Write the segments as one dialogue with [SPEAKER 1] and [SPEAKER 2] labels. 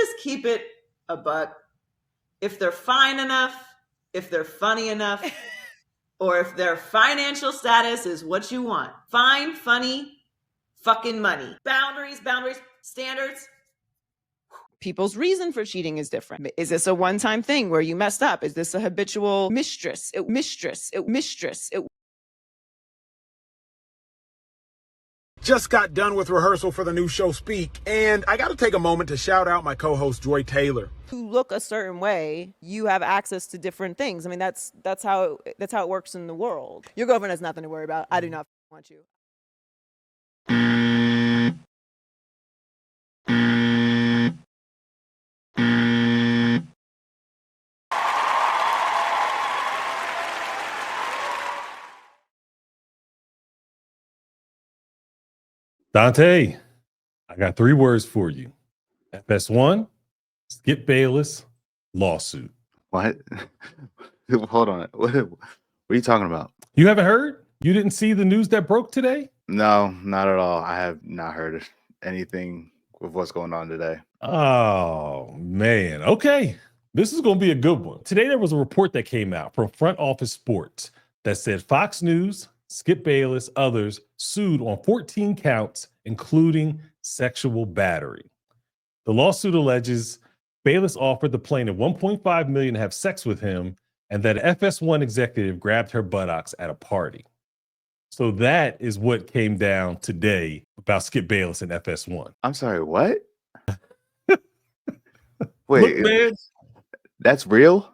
[SPEAKER 1] just keep it a buck. If they're fine enough, if they're funny enough, or if their financial status is what you want, fine, funny, fucking money. Boundaries, standards.
[SPEAKER 2] People's reason for cheating is different. Is this a one-time thing where you messed up? Is this a habitual mistress?
[SPEAKER 3] Just got done with rehearsal for the new show Speak, and I got to take a moment to shout out my co-host Joy Taylor.
[SPEAKER 2] Who look a certain way, you have access to different things. I mean, that's how it works in the world. Your girlfriend has nothing to worry about. I do not want you.
[SPEAKER 4] Dante, I got 3 words for you. FS1, Skip Bayless, lawsuit.
[SPEAKER 5] What? Hold on. What are you talking about?
[SPEAKER 4] You haven't heard? You didn't see the news that broke today?
[SPEAKER 5] No, not at all. I have not heard anything with what's going on today.
[SPEAKER 4] Oh, man. Okay. This is going to be a good one. Today, there was a report that came out from Front Office Sports that said Fox News, Skip Bayless, others sued on 14 counts, including sexual battery. The lawsuit alleges Bayless offered the plaintiff $1.5 million to have sex with him, and that an FS1 executive grabbed her buttocks at a party. So that is what came down today about Skip Bayless and FS1.
[SPEAKER 5] I'm sorry, what? Wait,
[SPEAKER 4] Look, man,
[SPEAKER 5] that's real?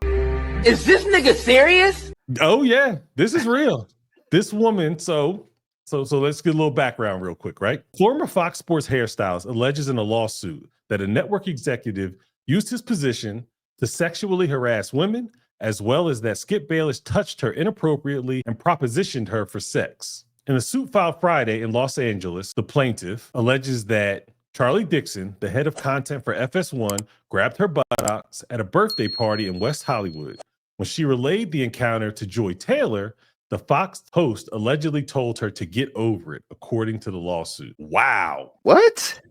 [SPEAKER 6] Is this nigga serious?
[SPEAKER 4] Oh yeah, this is real. This woman, so let's get a little background real quick, right? Former Fox Sports hairstylist alleges in a lawsuit that a network executive used his position to sexually harass women, as well as that Skip Bayless touched her inappropriately and propositioned her for sex. In a suit filed Friday in Los Angeles, the plaintiff alleges that Charlie Dixon, the head of content for FS1, grabbed her buttocks at a birthday party in West Hollywood. When she relayed the encounter to Joy Taylor, the Fox host allegedly told her to get over it, according to the lawsuit. Wow.
[SPEAKER 5] What?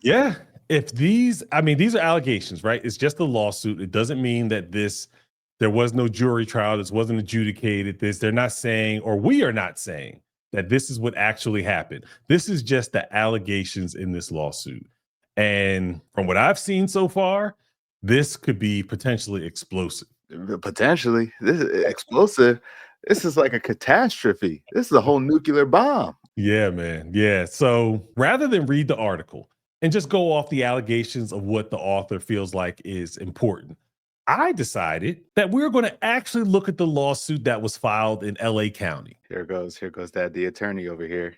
[SPEAKER 4] Yeah. These are allegations, right? It's just a lawsuit. It doesn't mean that there was no jury trial. This wasn't adjudicated. They're not saying, or we are not saying, that this is what actually happened. This is just the allegations in this lawsuit. And from what I've seen so far, this could be potentially explosive.
[SPEAKER 5] Potentially. This is explosive. This is like a catastrophe. This is a whole nuclear bomb.
[SPEAKER 4] Yeah, man. Yeah. So rather than read the article and just go off the allegations of what the author feels like is important, I decided that we're going to actually look at the lawsuit that was filed in LA County.
[SPEAKER 5] Here goes the attorney over here.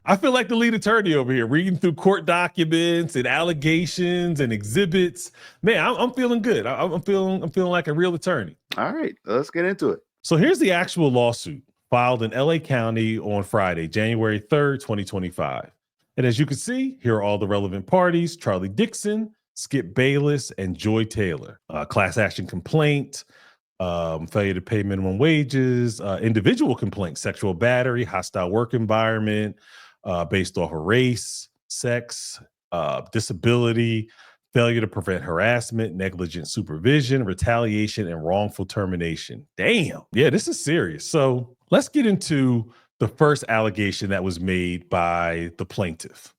[SPEAKER 4] I feel like the lead attorney over here, reading through court documents and allegations and exhibits. Man, I'm feeling good. I'm feeling like a real attorney.
[SPEAKER 5] All right, let's get into it.
[SPEAKER 4] So here's the actual lawsuit filed in LA County on Friday, January 3rd, 2025. And as you can see, here are all the relevant parties: Charlie Dixon, Skip Bayless, and Joy Taylor. Class action complaint, failure to pay minimum wages, individual complaint, sexual battery, hostile work environment based off of race, sex, disability, failure to prevent harassment, negligent supervision, retaliation, and wrongful termination. Damn. Yeah, this is serious. So let's get into the first allegation that was made by the plaintiff.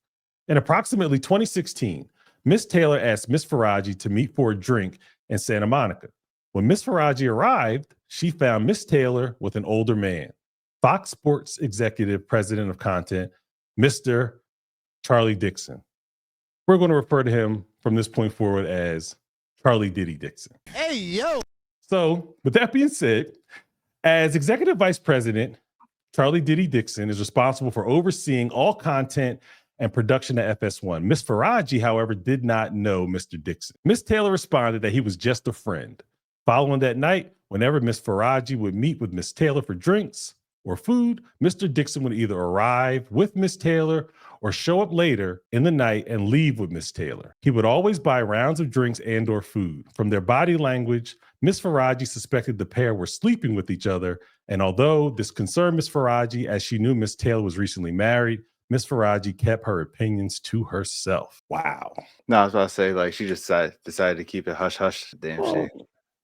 [SPEAKER 4] In approximately 2016, Miss Taylor asked Miss Faraji to meet for a drink in Santa Monica. When Miss Faraji arrived, she found Miss Taylor with an older man, Fox Sports Executive President of Content, Mr. Charlie Dixon. We're going to refer to him from this point forward as Charlie Diddy Dixon.
[SPEAKER 7] Hey, yo.
[SPEAKER 4] So with that being said, as Executive Vice President, Charlie Diddy Dixon is responsible for overseeing all content and production at FS1. Miss Faraji, however, did not know Mr. Dixon. Miss Taylor responded that he was just a friend. Following that night, whenever Miss Faraji would meet with Miss Taylor for drinks or food, Mr. Dixon would either arrive with Miss Taylor or show up later in the night and leave with Miss Taylor. He would always buy rounds of drinks and or food. From their body language, Miss Faraji suspected the pair were sleeping with each other, and although this concerned Miss Faraji, as she knew Miss Taylor was recently married, Miss Faraji kept her opinions to herself. Wow.
[SPEAKER 5] No, I was about to say, like, she just decided to keep it hush hush. Damn shit.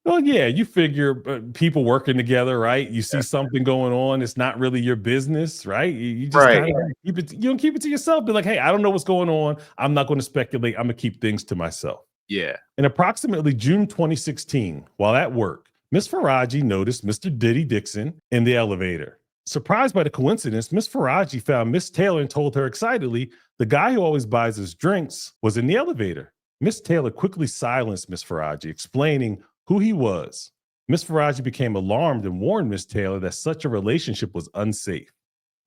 [SPEAKER 4] Well, yeah, you figure people working together, right? You see something going on, it's not really your business, right? You just
[SPEAKER 5] Right.
[SPEAKER 4] kind of keep it. You don't keep it to yourself. Be like, hey, I don't know what's going on. I'm not going to speculate. I'm gonna keep things to myself.
[SPEAKER 5] Yeah.
[SPEAKER 4] In approximately June 2016, while at work, Miss Faraji noticed Mr. Diddy Dixon in the elevator. Surprised by the coincidence, Miss Faraji found Miss Taylor and told her excitedly, the guy who always buys us drinks was in the elevator. Miss Taylor quickly silenced Miss Faraji, explaining who he was. Miss Faraji became alarmed and warned Miss Taylor that such a relationship was unsafe.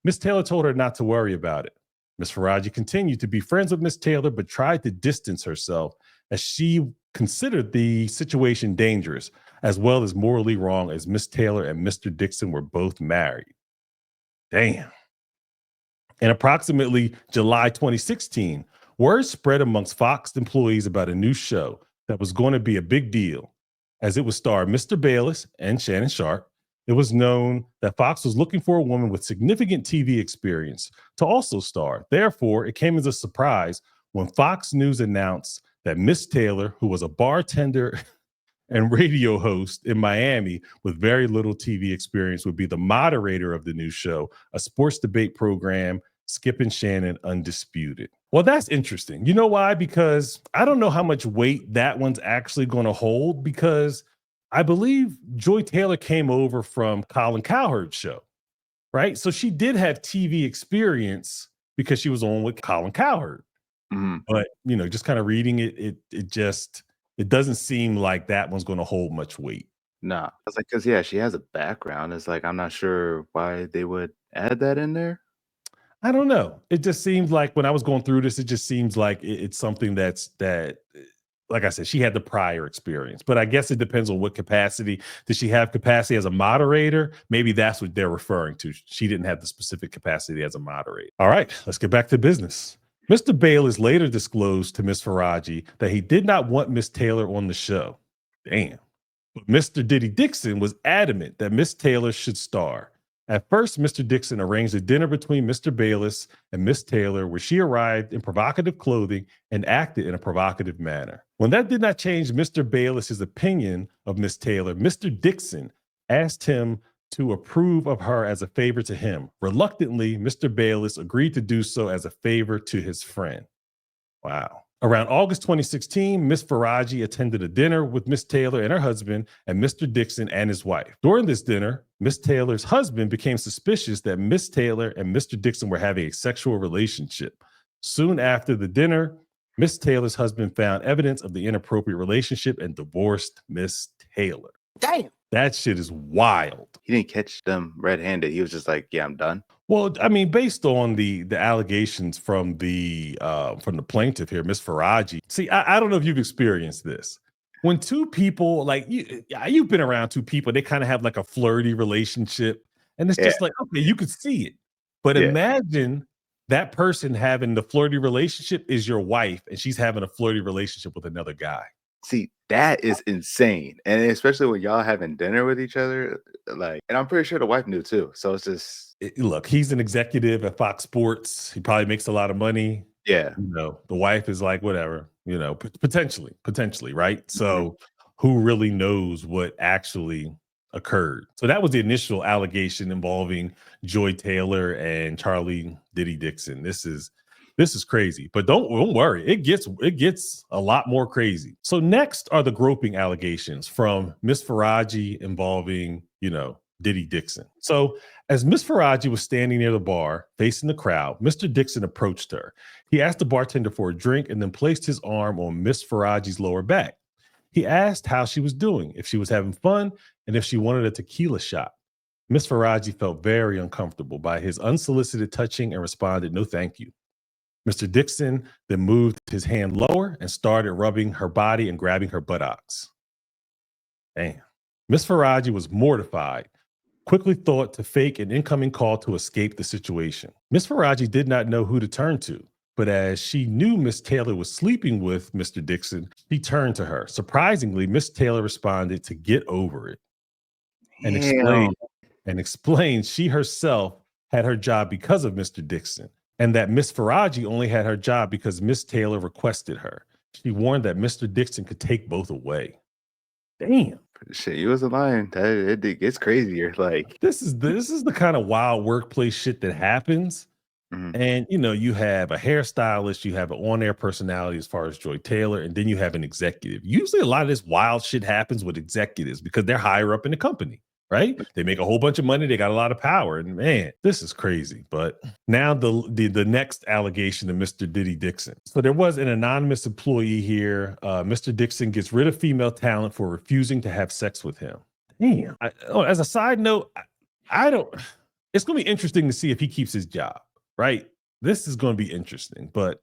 [SPEAKER 4] Miss Taylor told her not to worry about it. Miss Faraji continued to be friends with Miss Taylor, but tried to distance herself as she considered the situation dangerous, as well as morally wrong, as Miss Taylor and Mr. Dixon were both married. Damn. In approximately July 2016, word spread amongst Fox employees about a new show that was going to be a big deal, as it would star Mr. Bayless and Shannon Sharp. It was known that Fox was looking for a woman with significant TV experience to also star. Therefore, it came as a surprise when Fox News announced that Miss Taylor, who was a bartender and radio host in Miami with very little TV experience, would be the moderator of the new show, a sports debate program, Skip and Shannon Undisputed. Well, that's interesting. You know why? Because I don't know how much weight that one's actually going to hold, because I believe Joy Taylor came over from Colin Cowherd's show, right? So she did have TV experience because she was on with Colin Cowherd.
[SPEAKER 5] Mm-hmm.
[SPEAKER 4] But, you know, just kind of reading it doesn't seem like that one's going to hold much weight.
[SPEAKER 5] Nah. I was like, because, yeah, she has a background. It's like, I'm not sure why they would add that in there.
[SPEAKER 4] I don't know. It just seems like when I was going through this, it just seems like it's something that, like I said, she had the prior experience, but I guess it depends on what capacity. Did she have capacity as a moderator? Maybe that's what they're referring to. She didn't have the specific capacity as a moderator. All right, let's get back to business. Mr. Bayless later disclosed to Miss Faraji that he did not want Miss Taylor on the show. Damn. But Mr. Diddy Dixon was adamant that Miss Taylor should star. At first, Mr. Dixon arranged a dinner between Mr. Bayless and Miss Taylor, where she arrived in provocative clothing and acted in a provocative manner. When that did not change Mr. Bayless's opinion of Miss Taylor, Mr. Dixon asked him to approve of her as a favor to him. Reluctantly, Mr. Bayless agreed to do so as a favor to his friend. Wow. Around August 2016, Miss Faraji attended a dinner with Miss Taylor and her husband and Mr. Dixon and his wife. During this dinner, Miss Taylor's husband became suspicious that Miss Taylor and Mr. Dixon were having a sexual relationship. Soon after the dinner, Miss Taylor's husband found evidence of the inappropriate relationship and divorced Miss Taylor.
[SPEAKER 6] Damn.
[SPEAKER 4] That shit is wild.
[SPEAKER 5] He didn't catch them red-handed. He was just like, yeah, I'm done.
[SPEAKER 4] Well, I mean, based on the allegations from the plaintiff here, Miss Faraji. See, I don't know if you've experienced this. When two people, like you've been around two people, they kind of have like a flirty relationship, and it's just like, okay, you could see it. But imagine that person having the flirty relationship is your wife, and she's having a flirty relationship with another guy.
[SPEAKER 5] See, that is insane. And especially when y'all having dinner with each other, like, and I'm pretty sure the wife knew too. So it's just
[SPEAKER 4] look, he's an executive at Fox Sports. He probably makes a lot of money.
[SPEAKER 5] Yeah.
[SPEAKER 4] You know, the wife is like, whatever, you know, potentially, right? So who really knows what actually occurred? So that was the initial allegation involving Joy Taylor and Charlie Diddy Dixon. This is crazy, but don't worry. It gets a lot more crazy. So next are the groping allegations from Miss Faraji involving, you know, Diddy Dixon. So as Miss Faraji was standing near the bar facing the crowd, Mr. Dixon approached her. He asked the bartender for a drink and then placed his arm on Miss Faraji's lower back. He asked how she was doing, if she was having fun, and if she wanted a tequila shot. Miss Faraji felt very uncomfortable by his unsolicited touching and responded, "No, thank you." Mr. Dixon then moved his hand lower and started rubbing her body and grabbing her buttocks. Damn. Miss Faraji was mortified, quickly thought to fake an incoming call to escape the situation. Miss Faraji did not know who to turn to, but as she knew Miss Taylor was sleeping with Mr. Dixon, she turned to her. Surprisingly, Miss Taylor responded to get over it and explained she herself had her job because of Mr. Dixon. and that Miss Faraji only had her job because Miss Taylor requested her. She warned that Mr. Dixon could take both away. Damn.
[SPEAKER 5] Shit, you wasn't lying. It gets crazier. Like,
[SPEAKER 4] This is the kind of wild workplace shit that happens.
[SPEAKER 5] mhm.
[SPEAKER 4] And you have a hairstylist, you have an on-air personality as far as Joy Taylor, and then you have an executive. Usually a lot of this wild shit happens with executives because they're higher up in the company, right? They make a whole bunch of money, they got a lot of power, and man, this is crazy. But now the next allegation of Mr. Diddy Dixon. So there was an anonymous employee here. Mr. Dixon gets rid of female talent for refusing to have sex with him. Damn. As a side note, I don't. It's going to be interesting to see if he keeps his job. Right? This is going to be interesting, but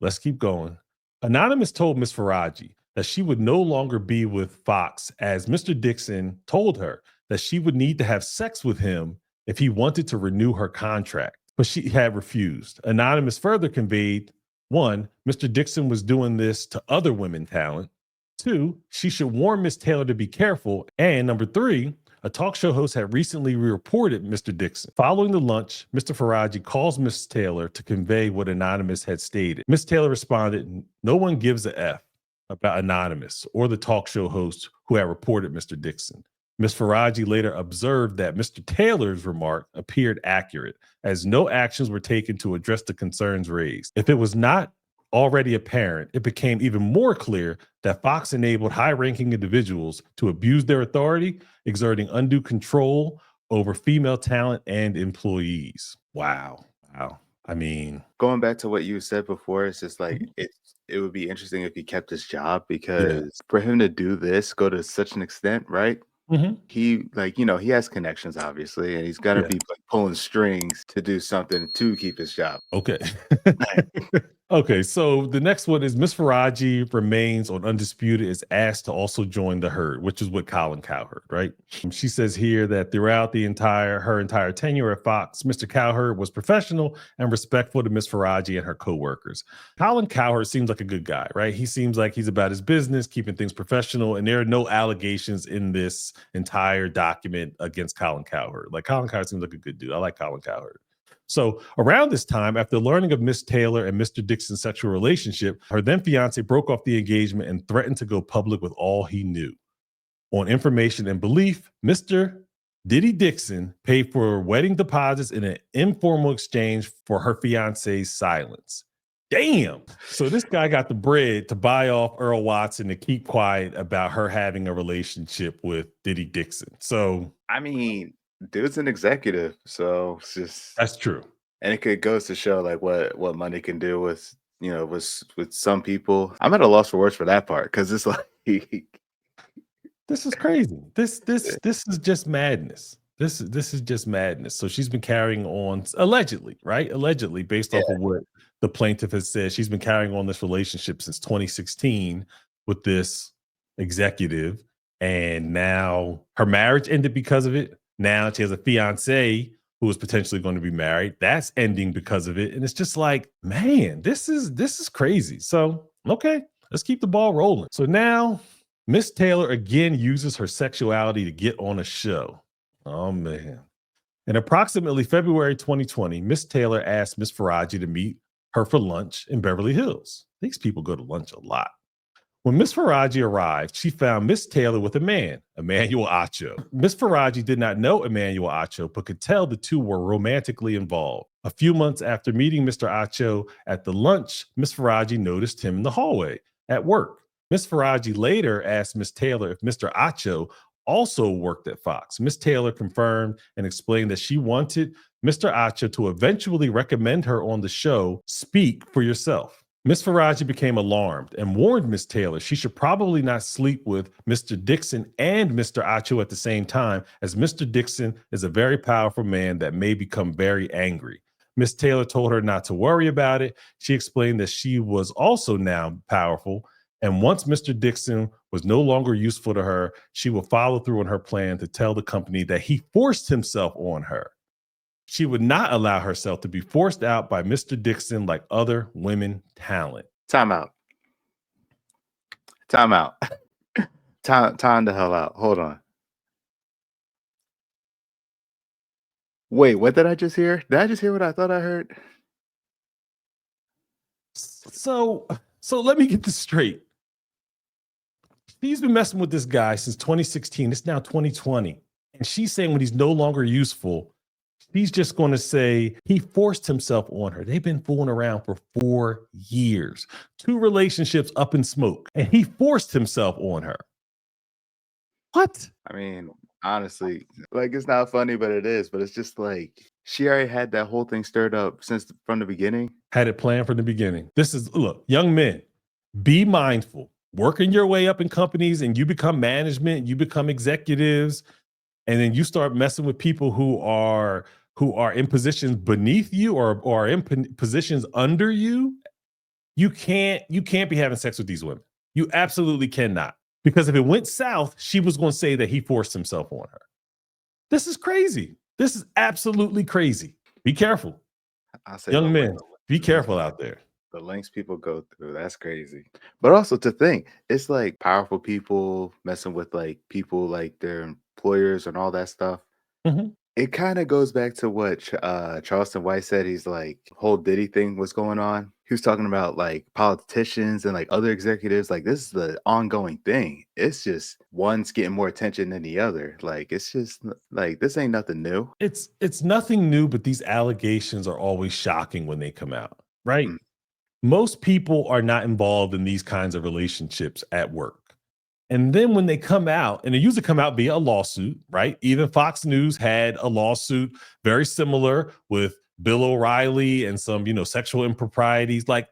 [SPEAKER 4] let's keep going. Anonymous told Miss Faraji that she would no longer be with Fox, as Mr. Dixon told her that she would need to have sex with him if he wanted to renew her contract, but she had refused. Anonymous further conveyed, 1, Mr. Dixon was doing this to other women talent. 2, she should warn Miss Taylor to be careful. And number 3, a talk show host had recently reported Mr. Dixon. Following the lunch, Mr. Faraji calls Miss Taylor to convey what Anonymous had stated. Miss Taylor responded, "No one gives a F about Anonymous or the talk show host who had reported Mr. Dixon." Miss Faraji later observed that Mr. Taylor's remark appeared accurate, as no actions were taken to address the concerns raised. If it was not already apparent, it became even more clear that Fox enabled high-ranking individuals to abuse their authority, exerting undue control over female talent and employees. Wow. I mean,
[SPEAKER 5] Going back to what you said before, it's just like it would be interesting if he kept his job, because for him to do this, go to such an extent, right? He he has connections, obviously, and he's got to be like pulling strings to do something to keep his job.
[SPEAKER 4] Okay. Okay, so the next one is Miss Faraji remains on Undisputed, is asked to also join the herd, which is what Colin Cowherd, right? She says here that throughout her entire tenure at Fox, Mr. Cowherd was professional and respectful to Miss Faraji and her co-workers. Colin Cowherd seems like a good guy, right? He seems like he's about his business, keeping things professional, and there are no allegations in this entire document against Colin Cowherd. Like, Colin Cowherd seems like a good dude. I like Colin Cowherd. So around this time, after learning of Miss Taylor and Mr. Dixon's sexual relationship, her then fiance broke off the engagement and threatened to go public with all he knew. On information and belief, Mr. Diddy Dixon paid for wedding deposits in an informal exchange for her fiance's silence. Damn. So this guy got the bread to buy off Earl Watson to keep quiet about her having a relationship with Diddy Dixon. So,
[SPEAKER 5] I mean, dude's an executive, so it's just,
[SPEAKER 4] that's true.
[SPEAKER 5] and it goes to show like what money can do with with some people. I'm at a loss for words for that part, because it's like
[SPEAKER 4] this is crazy. This is just madness. This is just madness. So she's been carrying on, allegedly, right? Allegedly, based off of what the plaintiff has said, she's been carrying on this relationship since 2016 with this executive, and now her marriage ended because of it. Now she has a fiance who is potentially going to be married. That's ending because of it. And it's just like, man, this is crazy. So, okay, let's keep the ball rolling. So now Miss Taylor again uses her sexuality to get on a show. Oh, man. In approximately February 2020, Miss Taylor asked Miss Faraji to meet her for lunch in Beverly Hills. These people go to lunch a lot. When Miss Faraji arrived, she found Miss Taylor with a man, Emmanuel Acho. Miss Faraji did not know Emmanuel Acho, but could tell the two were romantically involved. A few months after meeting Mr. Acho at the lunch, Miss Faraji noticed him in the hallway at work. Miss Faraji later asked Miss Taylor if Mr. Acho also worked at Fox. Miss Taylor confirmed and explained that she wanted Mr. Acho to eventually recommend her on the show Speak for Yourself. Miss Faraji became alarmed and warned Miss Taylor she should probably not sleep with Mr. Dixon and Mr. Acho at the same time, as Mr. Dixon is a very powerful man that may become very angry. Miss Taylor told her not to worry about it. She explained that she was also now powerful, and once Mr. Dixon was no longer useful to her, she will follow through on her plan to tell the company that he forced himself on her. She would not allow herself to be forced out by Mr. Dixon like other women talent.
[SPEAKER 5] Time out. Time the hell out. Hold on. Wait, what did I just hear? Did I just hear what I thought I heard?
[SPEAKER 4] So let me get this straight. She's been messing with this guy since 2016. It's now 2020. And she's saying when he's no longer useful, she's just going to say he forced himself on her. They've been fooling around for 4 years, 2 relationships up in smoke, and he forced himself on her. What?
[SPEAKER 5] I mean, honestly, like it's not funny, but it is. But it's just like she already had that whole thing stirred up from the beginning.
[SPEAKER 4] Had it planned from the beginning. This is, look, young men, be mindful. Working your way up in companies and you become management, you become executives, and then you start messing with people who are in positions beneath you or are in positions under you. You can't be having sex with these women. You absolutely cannot. Because if it went south, she was going to say that he forced himself on her. This is crazy. This is absolutely crazy. Be careful.
[SPEAKER 5] I say,
[SPEAKER 4] young men, be careful out there.
[SPEAKER 5] The lengths people go through, that's crazy. But also to think, it's like powerful people messing with like people like their employers and all that stuff.
[SPEAKER 4] Mm-hmm.
[SPEAKER 5] It kind of goes back to what Charleston White said. He's like, whole Diddy thing was going on. He was talking about like politicians and like other executives. Like this is the ongoing thing. It's just one's getting more attention than the other. Like it's just like this ain't nothing new.
[SPEAKER 4] It's nothing new, but these allegations are always shocking when they come out, right?
[SPEAKER 5] Mm.
[SPEAKER 4] Most people are not involved in these kinds of relationships at work. And then when they come out, and they usually come out via a lawsuit, right? Even Fox News had a lawsuit very similar with Bill O'Reilly and some, sexual improprieties, like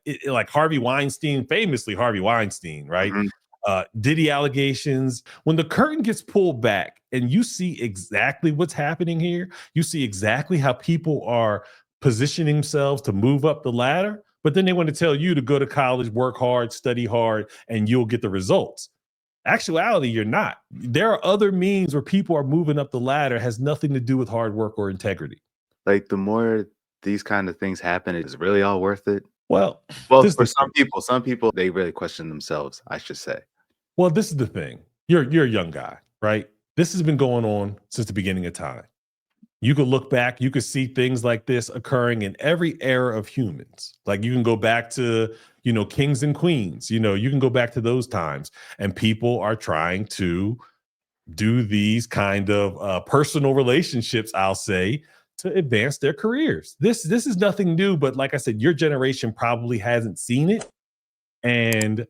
[SPEAKER 4] Harvey Weinstein, famously Harvey Weinstein, right? Mm-hmm. Diddy allegations. When the curtain gets pulled back and you see exactly what's happening here, you see exactly how people are positioning themselves to move up the ladder. But then they want to tell you to go to college, work hard, study hard, and you'll get the results. Actuality, you're not. There are other means where people are moving up the ladder. It has nothing to do with hard work or integrity.
[SPEAKER 5] Like the more these kind of things happen, is it really all worth it?
[SPEAKER 4] Well,
[SPEAKER 5] for some people, they really question themselves, I should say.
[SPEAKER 4] Well, this is the thing. You're a young guy, right? This has been going on since the beginning of time. You could look back, you could see things like this occurring in every era of humans. Like you can go back to, kings and queens, you can go back to those times, and people are trying to do these kind of personal relationships, I'll say, to advance their careers. This is nothing new, but like I said, your generation probably hasn't seen it. And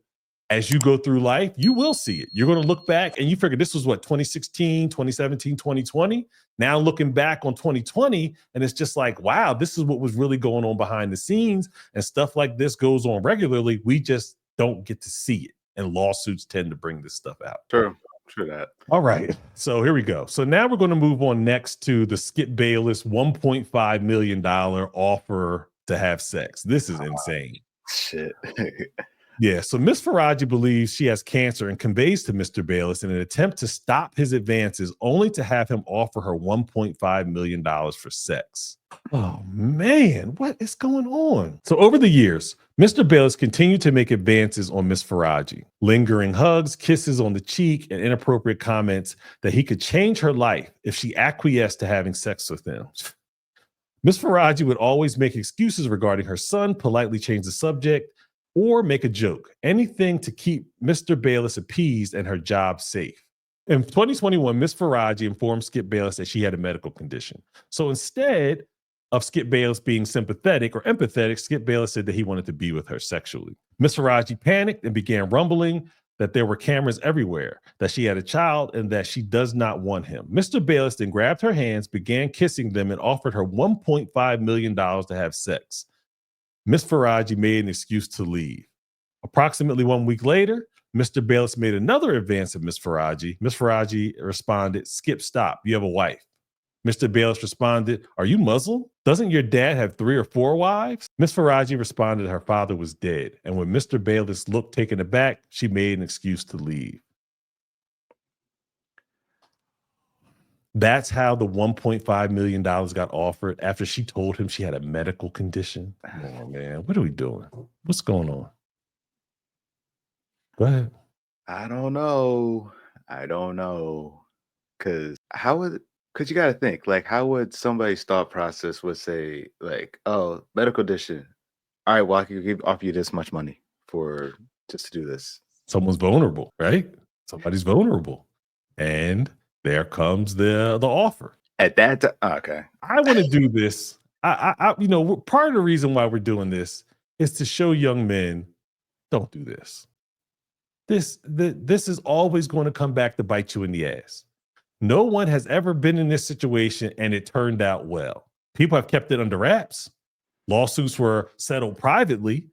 [SPEAKER 4] as you go through life, you will see it. You're going to look back and you figure this was 2016, 2017, 2020. Now looking back on 2020, and it's just like, wow, this is what was really going on behind the scenes, and stuff like this goes on regularly. We just don't get to see it. And lawsuits tend to bring this stuff out.
[SPEAKER 5] True that.
[SPEAKER 4] All right. So here we go. So now we're going to move on next to the Skip Bayless $1.5 million offer to have sex. This is insane.
[SPEAKER 5] Shit.
[SPEAKER 4] Yeah, so Miss Faraji believes she has cancer and conveys to Mr. Bayless in an attempt to stop his advances, only to have him offer her $1.5 million for sex. Oh, man, what is going on? So over the years, Mr. Bayless continued to make advances on Miss Faraji, lingering hugs, kisses on the cheek, and inappropriate comments that he could change her life if she acquiesced to having sex with him. Miss Faraji would always make excuses regarding her son, politely change the subject, or make a joke, anything to keep Mr. Bayless appeased and her job safe. In 2021, Miss Faraji informed Skip Bayless that she had a medical condition. So instead of Skip Bayless being sympathetic or empathetic, Skip Bayless said that he wanted to be with her sexually. Miss Faraji panicked and began rumbling that there were cameras everywhere, that she had a child, and that she does not want him. Mr. Bayless then grabbed her hands, began kissing them, and offered her $1.5 million to have sex. Miss Faraji made an excuse to leave. Approximately 1 week later, Mr. Bayless made another advance of Miss Faraji. Miss Faraji responded, "Skip, stop. You have a wife." Mr. Bayless responded, "Are you Muslim? Doesn't your dad have 3 or 4 wives?" Miss Faraji responded her father was dead. And when Mr. Bayless looked taken aback, she made an excuse to leave. That's how the $1.5 million got offered after she told him she had a medical condition. Oh, man, what are we doing? What's going on? Go ahead.
[SPEAKER 5] I don't know. Because you got to think, like, how would somebody's thought process would say, like, oh, medical condition. all right, well, I can offer you this much money for just to do this.
[SPEAKER 4] Someone's vulnerable, right? Somebody's vulnerable. And there comes the offer.
[SPEAKER 5] At that time, okay.
[SPEAKER 4] I want to do this. Part of the reason why we're doing this is to show young men, don't do this. This is always going to come back to bite you in the ass. No one has ever been in this situation and it turned out well. People have kept it under wraps. Lawsuits were settled privately,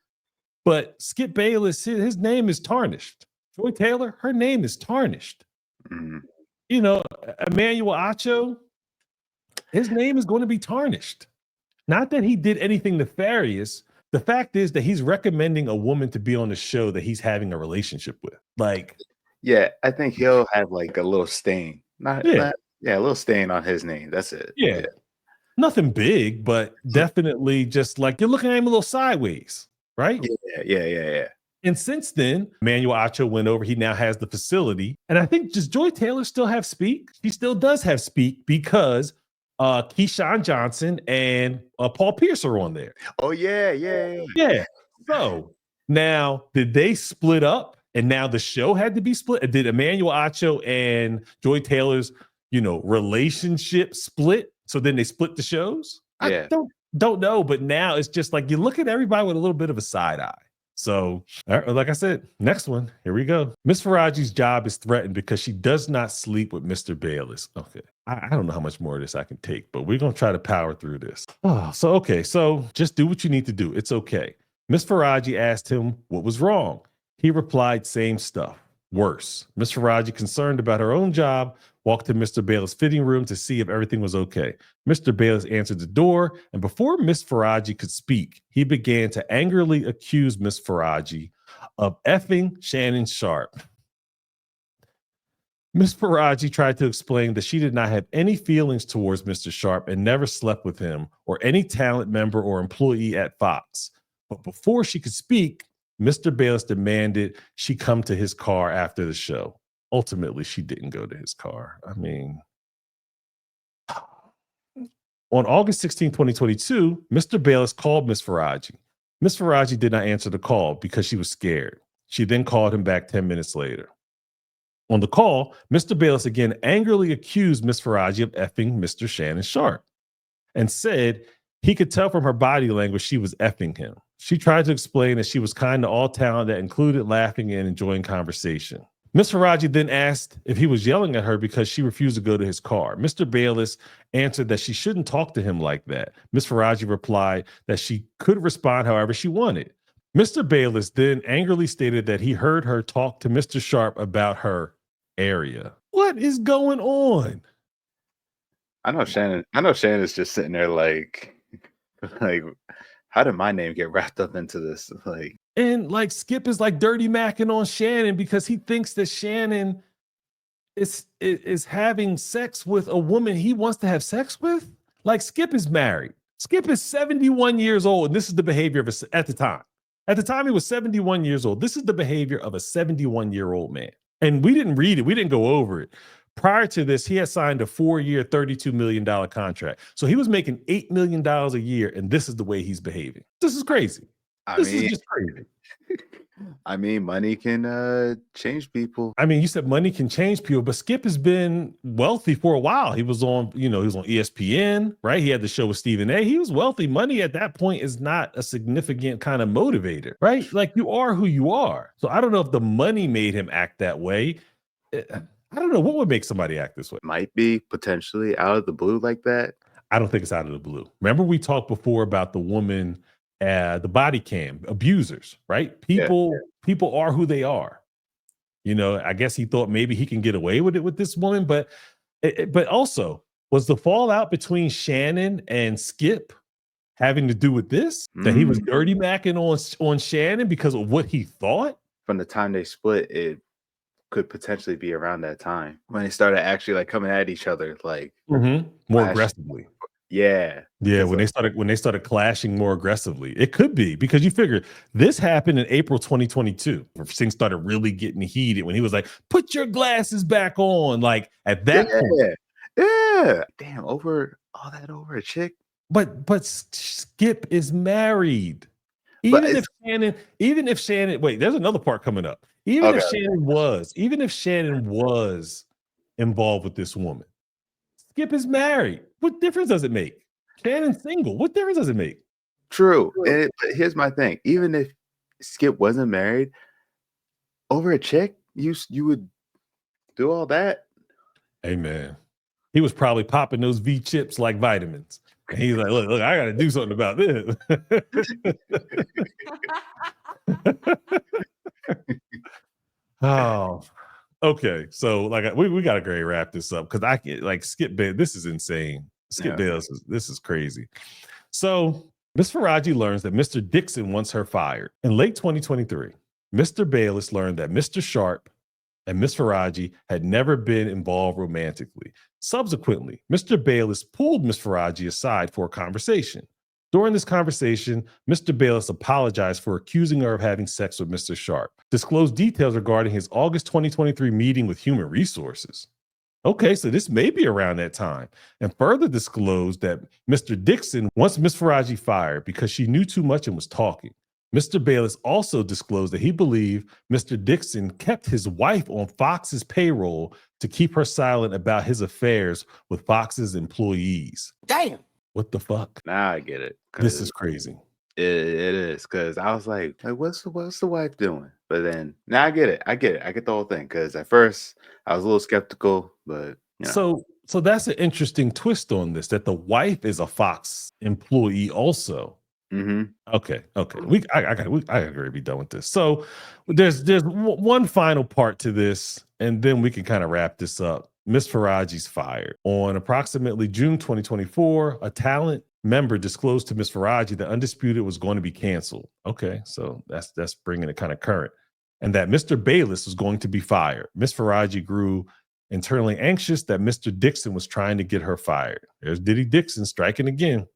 [SPEAKER 4] but Skip Bayless, his name is tarnished. Joy Taylor, her name is tarnished.
[SPEAKER 5] Mm-hmm.
[SPEAKER 4] Emmanuel Acho, his name is going to be tarnished. Not that he did anything nefarious. The fact is that he's recommending a woman to be on the show that he's having a relationship with.
[SPEAKER 5] Yeah, I think he'll have like a little stain. A little stain on his name. That's it.
[SPEAKER 4] Yeah. Nothing big, but definitely just like you're looking at him a little sideways, right?
[SPEAKER 5] Yeah.
[SPEAKER 4] And since then, Emmanuel Acho went over. He now has the facility. And I think, does Joy Taylor still have Speak? She still does have Speak because Keyshawn Johnson and Paul Pierce are on there.
[SPEAKER 5] Oh, yeah.
[SPEAKER 4] So now, did they split up? And now the show had to be split? Did Emmanuel Acho and Joy Taylor's, relationship split? So then they split the shows?
[SPEAKER 5] Yeah.
[SPEAKER 4] I don't know. But now it's just like you look at everybody with a little bit of a side eye. So, like I said, next one. Here we go. Miss Faraji's job is threatened because she does not sleep with Mr. Bayless. Okay. I don't know how much more of this I can take, but we're going to try to power through this. So just do what you need to do. It's okay. Miss Faraji asked him what was wrong. He replied, same stuff, worse. Miss Faraji, concerned about her own job, walked to Mr. Bayless' fitting room to see if everything was okay. Mr. Bayless answered the door, and before Miss Faraji could speak, he began to angrily accuse Miss Faraji of effing Shannon Sharp. Miss Faraji tried to explain that she did not have any feelings towards Mr. Sharp and never slept with him or any talent member or employee at Fox. But before she could speak, Mr. Bayless demanded she come to his car after the show. Ultimately, she didn't go to his car. I mean, on August 16, 2022, Mr. Bayless called Miss Faraji. Miss Faraji did not answer the call because she was scared. She then called him back 10 minutes later. On the call, Mr. Bayless again angrily accused Miss Faraji of effing Mr. Shannon Sharp and said he could tell from her body language she was effing him. She tried to explain that she was kind to all talent that included laughing and enjoying conversation. Miss Faraji then asked if he was yelling at her because she refused to go to his car. Mr. Bayless answered that she shouldn't talk to him like that. Miss Faraji replied that she could respond however she wanted. Mr. Bayless then angrily stated that he heard her talk to Mr. Sharp about her area. What is going on?
[SPEAKER 5] I know Shannon's just sitting there like how did my name get wrapped up into this?
[SPEAKER 4] And Skip is dirty macking on Shannon because he thinks that Shannon is having sex with a woman he wants to have sex with. Skip is married. Skip is 71 years old, and this is the behavior of at the time. At the time, he was 71 years old. This is the behavior of a 71-year-old man. And we didn't read it. We didn't go over it. Prior to this, he had signed a 4-year, $32 million contract. So he was making $8 million a year, and this is the way he's behaving. This is crazy. This is just crazy.
[SPEAKER 5] I mean, money can change people.
[SPEAKER 4] I mean, you said money can change people, but Skip has been wealthy for a while. He was on, he was on ESPN, right? He had the show with Stephen A. He was wealthy. Money at that point is not a significant kind of motivator, right? You are who you are. So I don't know if the money made him act that way. I don't know what would make somebody act this way.
[SPEAKER 5] Might be potentially out of the blue like that.
[SPEAKER 4] I don't think it's out of the blue. Remember we talked before about the woman, the body cam abusers, right? People are who they are. I guess he thought maybe he can get away with it with this woman, but also was the fallout between Shannon and Skip having to do with this? That he was dirty macking on Shannon because of what he thought?
[SPEAKER 5] From the time they split, it could potentially be around that time when they started actually coming at each other
[SPEAKER 4] more aggressively.
[SPEAKER 5] Yeah.
[SPEAKER 4] When they started clashing more aggressively, it could be because you figure this happened in April 2022. Things started really getting heated when he was like, "Put your glasses back on." At that point,
[SPEAKER 5] yeah. Damn, over all that over a chick.
[SPEAKER 4] But Skip is married. Even if Shannon, wait, there's another part coming up. Even if Shannon was involved with this woman, Skip is married. What difference does it make? Shannon's single. What difference does it make?
[SPEAKER 5] True. But here's my thing. Even if Skip wasn't married, over a chick, you would do all that?
[SPEAKER 4] Hey, man. He was probably popping those V chips like vitamins. And he's like, look, I got to do something about this. Oh, okay. So like we got to wrap this up because I can like Skip Bayless. This is insane. Skip Bayless, this is crazy. So Miss Faraji learns that Mr. Dixon wants her fired. In late 2023, Mr. Bayless learned that Mr. Sharp and Miss Faraji had never been involved romantically. Subsequently, Mr. Bayless pulled Miss Faraji aside for a conversation. During this conversation, Mr. Bayless apologized for accusing her of having sex with Mr. Sharp, disclosed details regarding his August 2023 meeting with Human Resources. Okay, so this may be around that time, and further disclosed that Mr. Dixon wants Miss Faraji fired because she knew too much and was talking. Mr. Bayless also disclosed that he believed Mr. Dixon kept his wife on Fox's payroll to keep her silent about his affairs with Fox's employees.
[SPEAKER 6] Damn.
[SPEAKER 4] What the fuck?
[SPEAKER 5] Now I get it.
[SPEAKER 4] This is crazy.
[SPEAKER 5] It is because I was like, what's the wife doing? But then now I get it. I get the whole thing. Because at first I was a little skeptical, but you know.
[SPEAKER 4] So that's an interesting twist on this, that the wife is a Fox employee also.
[SPEAKER 5] Mm-hmm.
[SPEAKER 4] Okay. I gotta be done with this. So there's one final part to this, and then we can kind of wrap this up. Miss Faraji's fired. On approximately June 2024, a talent member disclosed to Miss Faraji that Undisputed was going to be canceled. Okay, so that's bringing it kind of current. And that Mr. Bayless was going to be fired. Miss Faraji grew internally anxious that Mr. Dixon was trying to get her fired. There's Diddy Dixon striking again.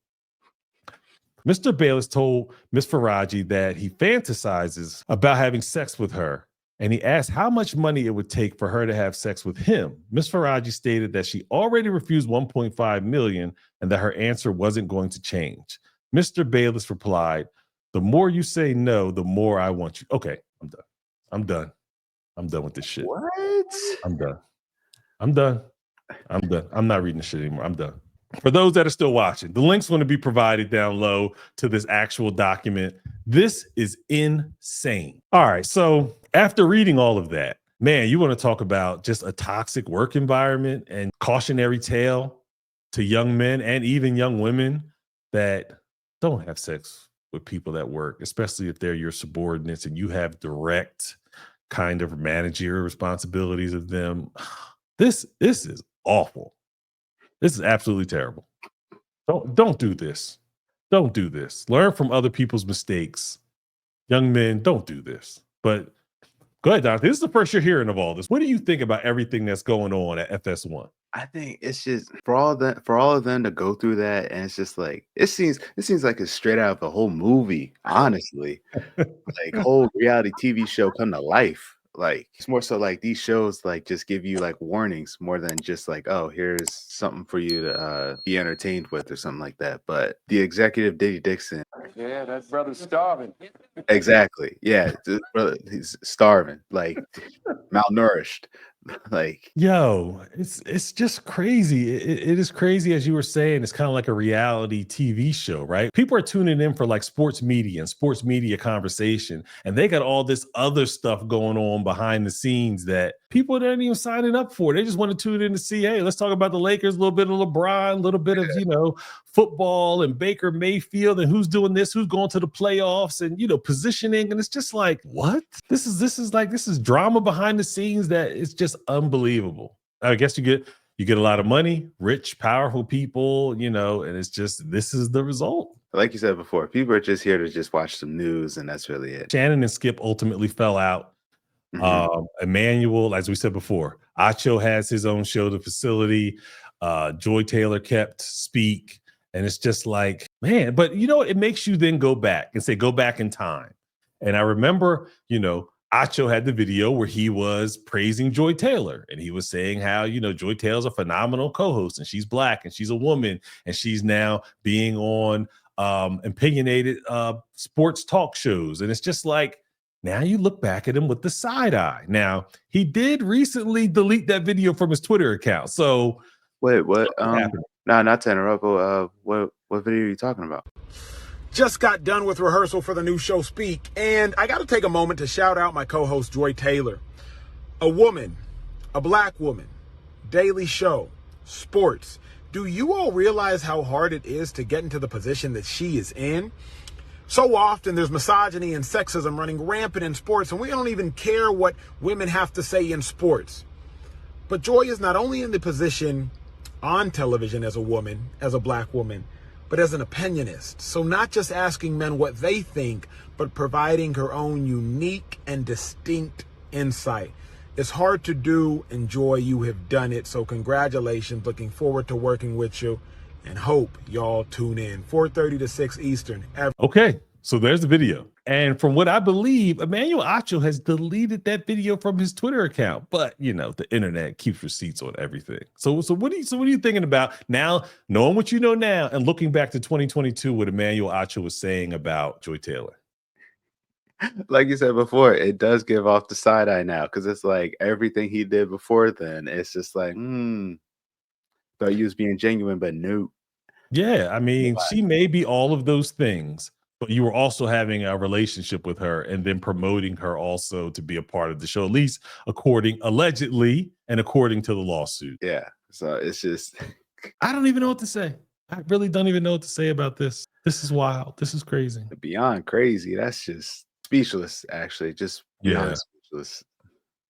[SPEAKER 4] Mr. Bayless told Miss Faraji that he fantasizes about having sex with her, and he asked how much money it would take for her to have sex with him. Miss Faraji stated that she already refused $1.5 million and that her answer wasn't going to change. Mr. Bayless replied, "The more you say no, the more I want you." Okay, I'm done with this shit.
[SPEAKER 5] What?
[SPEAKER 4] I'm done. I'm not reading this shit anymore. I'm done. For those that are still watching, the link's going to be provided down low to this actual document. This is insane. All right. So after reading all of that, man, you want to talk about just a toxic work environment and cautionary tale to young men and even young women that don't have sex with people at work, especially if they're your subordinates and you have direct kind of managerial responsibilities of them. This is awful. This is absolutely terrible. Don't do this. Don't do this. Learn from other people's mistakes. Young men, don't do this. But go ahead, Don. This is the first you're hearing of all this. What do you think about everything that's going on at FS1?
[SPEAKER 5] I think it's just for all of them to go through that, and it's just like it seems like it's straight out of a whole movie, honestly. Like whole reality TV show come to life. Like it's more so like these shows like just give you like warnings more than just like, oh, here's something for you to be entertained with or something like that. But the executive Diddy Dixon,
[SPEAKER 6] Yeah, that brother's starving.
[SPEAKER 5] exactly, yeah, this brother, he's starving, like malnourished. Like,
[SPEAKER 4] yo, it's just crazy. It is crazy, as you were saying. It's kind of like a reality TV show, right? People are tuning in for like sports media and sports media conversation, and they got all this other stuff going on behind the scenes that people aren't even signing up for. They just want to tune in to see, hey, let's talk about the Lakers, a little bit of LeBron, a little bit of, football and Baker Mayfield and who's doing this, who's going to the playoffs and, positioning. And it's just like, what? This is drama behind the scenes that is just unbelievable. I guess you get a lot of money, rich, powerful people, and it's just, this is the result.
[SPEAKER 5] Like you said before, people are just here to just watch some news, and that's really it.
[SPEAKER 4] Shannon and Skip ultimately fell out.
[SPEAKER 5] Mhm.
[SPEAKER 4] Emmanuel, as we said before, Acho has his own show, The Facility. Joy Taylor kept Speak. And it's just like, man, but it makes you then go back and say, go back in time. And I remember, Acho had the video where he was praising Joy Taylor, and he was saying how, Joy Taylor's a phenomenal co-host, and she's Black and she's a woman, and she's now being on opinionated sports talk shows. And it's just like, now you look back at him with the side eye. Now, he did recently delete that video from his Twitter account. So
[SPEAKER 5] wait, what? No, not to interrupt, but what video are you talking about?
[SPEAKER 3] Just got done with rehearsal for the new show Speak, and I got to take a moment to shout out my co-host Joy Taylor. A woman, a black woman, daily show, sports. Do you all realize how hard it is to get into the position that she is in? So often there's misogyny and sexism running rampant in sports, and we don't even care what women have to say in sports. But Joy is not only in the position on television as a woman, as a black woman, but as an opinionist. So not just asking men what they think, but providing her own unique and distinct insight. It's hard to do, and Joy, you have done it. So congratulations. Looking forward to working with you, and hope y'all tune in 4:30 to 6 Eastern.
[SPEAKER 4] Okay, so there's the video. And from what I believe, Emmanuel Acho has deleted that video from his Twitter account. But you know, the internet keeps receipts on everything. So what are you thinking about now, knowing what you know now and looking back to 2022, what Emmanuel Acho was saying about Joy Taylor?
[SPEAKER 5] Like you said before, it does give off the side eye now, because it's like everything he did before then, it's just like, thought you was being genuine, but no.
[SPEAKER 4] Yeah, I mean, she may be all of those things, but you were also having a relationship with her and then promoting her also to be a part of the show, at least allegedly, and according to the lawsuit.
[SPEAKER 5] Yeah, so it's just,
[SPEAKER 4] I don't even know what to say. I really don't even know what to say about this. This is wild. This is crazy.
[SPEAKER 5] Beyond crazy. That's just speechless, actually. Just beyond speechless.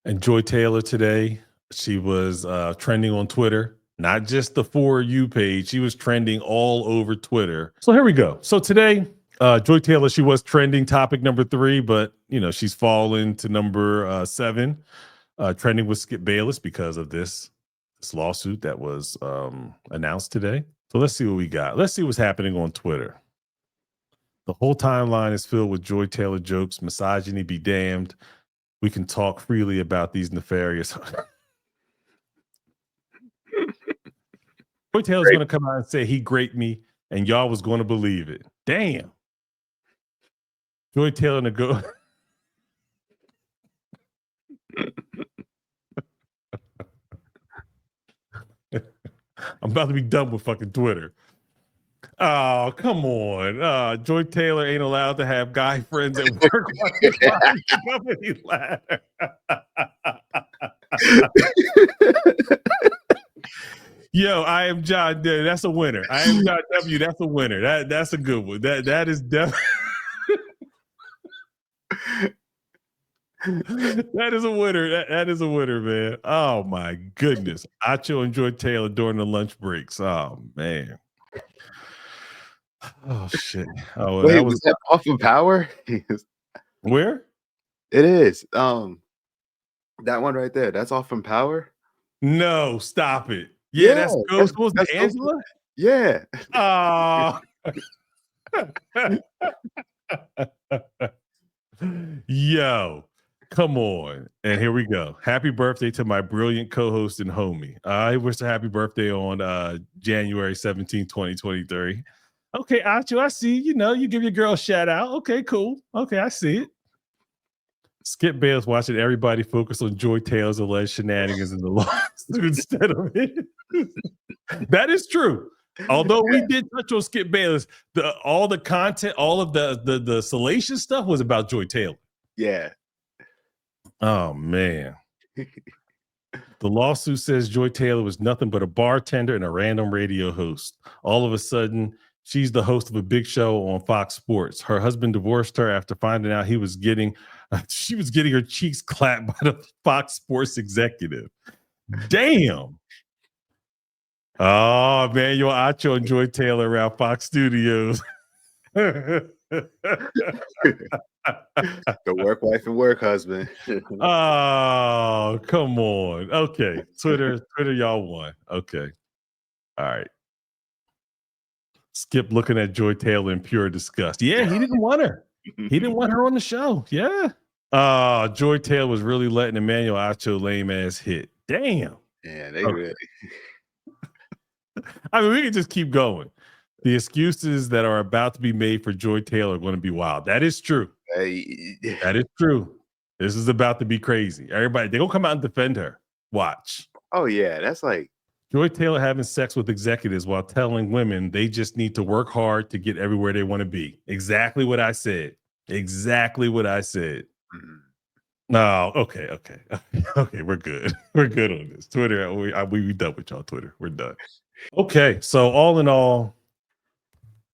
[SPEAKER 4] And Joy Taylor today, she was trending on Twitter. Not just the For You page. She was trending all over Twitter. So here we go. So today, Joy Taylor, she was trending topic number 3, but you know, she's fallen to number 7, trending with Skip Bayless because of this lawsuit that was announced today. So let's see what we got. Let's see what's happening on Twitter. The whole timeline is filled with Joy Taylor jokes, misogyny be damned. We can talk freely about these nefarious. Joy Taylor's going to come out and say he raped me, and y'all was going to believe it. Damn. Joy Taylor to go. I'm about to be done with fucking Twitter. Oh, come on. Joy Taylor ain't allowed to have guy friends at work. Company ladder. Yo, I am John D. That's a winner. I am John W. That's a winner. That's a good one. That is definitely that is a winner. That is a winner, man. Oh my goodness. Acho and Joy Taylor during the lunch breaks. Oh man. Oh shit. Oh,
[SPEAKER 5] wait, was that off of Power?
[SPEAKER 4] Where?
[SPEAKER 5] It is. That one right there. That's off from Power.
[SPEAKER 4] No, stop it. Yeah, that's Ghost. That's Angela.
[SPEAKER 5] Yeah.
[SPEAKER 4] Yo, come on. And here we go. Happy birthday to my brilliant co-host and homie. I wish a happy birthday on January 17, 2023. Okay, Acho, I see. You know, you give your girl a shout out. Okay, cool. Okay, I see it. Skip Bayless watching everybody focus on Joy Taylor's alleged shenanigans in the lawsuit instead of it. That is true. Although we did touch on Skip Bayless, all the content, all of the salacious stuff was about Joy Taylor.
[SPEAKER 5] Yeah.
[SPEAKER 4] Oh man. The lawsuit says Joy Taylor was nothing but a bartender and a random radio host. All of a sudden, she's the host of a big show on Fox Sports. Her husband divorced her after finding out she was getting her cheeks clapped by the Fox Sports executive. Damn. Oh, man, your Acho and Joy Taylor around Fox Studios.
[SPEAKER 5] The work wife and work husband.
[SPEAKER 4] Oh, come on. Okay. Twitter, y'all won. Okay. All right. Skip looking at Joy Taylor in pure disgust. Yeah, he didn't want her. He didn't want her on the show. Yeah. Joy Taylor was really letting Emmanuel Acho lame ass hit. Damn.
[SPEAKER 5] Yeah, they really.
[SPEAKER 4] I mean, we can just keep going. The excuses that are about to be made for Joy Taylor are going to be wild. That is true. That is true. This is about to be crazy. Everybody, they're going to come out and defend her. Watch.
[SPEAKER 5] Oh, yeah. That's like
[SPEAKER 4] Joy Taylor having sex with executives while telling women they just need to work hard to get everywhere they want to be. Exactly what I said. Exactly what I said. No, okay. Okay, we're good. We're good on this. Twitter, we done with y'all, Twitter. We're done. Okay, so all in all,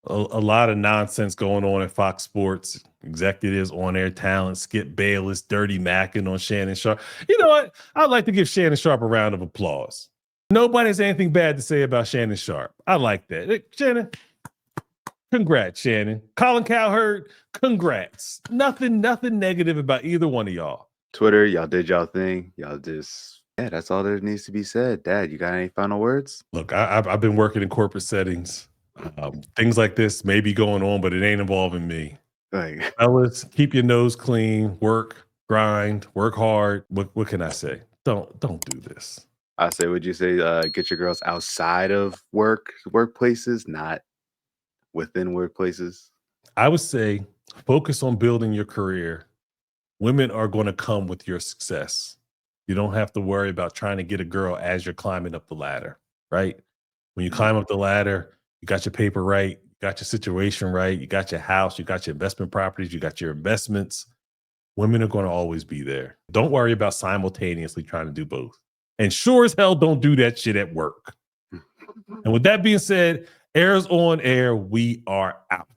[SPEAKER 4] a lot of nonsense going on at Fox Sports. Executives, on-air talent, Skip Bayless, dirty macking on Shannon Sharp. You know what? I'd like to give Shannon Sharp a round of applause. Nobody has anything bad to say about Shannon Sharp. I like that. Hey, Shannon, congrats, Shannon. Colin Cowherd, congrats. Nothing negative about either one of y'all.
[SPEAKER 5] Twitter, y'all did y'all thing. Y'all just, that's all there needs to be said. Dad, you got any final words?
[SPEAKER 4] Look, I've been working in corporate settings. Things like this may be going on, but it ain't involving me.
[SPEAKER 5] Like,
[SPEAKER 4] fellas, keep your nose clean, work, grind, work hard. What can I say? Don't do this.
[SPEAKER 5] I say, would you say get your girls outside of workplaces, not within workplaces?
[SPEAKER 4] I would say focus on building your career. Women are going to come with your success. You don't have to worry about trying to get a girl as you're climbing up the ladder, right? When you climb up the ladder, you got your paper right, you got your situation right, you got your house, you got your investment properties, you got your investments. Women are going to always be there. Don't worry about simultaneously trying to do both. And sure as hell, don't do that shit at work. And with that being said, Air's on air. We are out.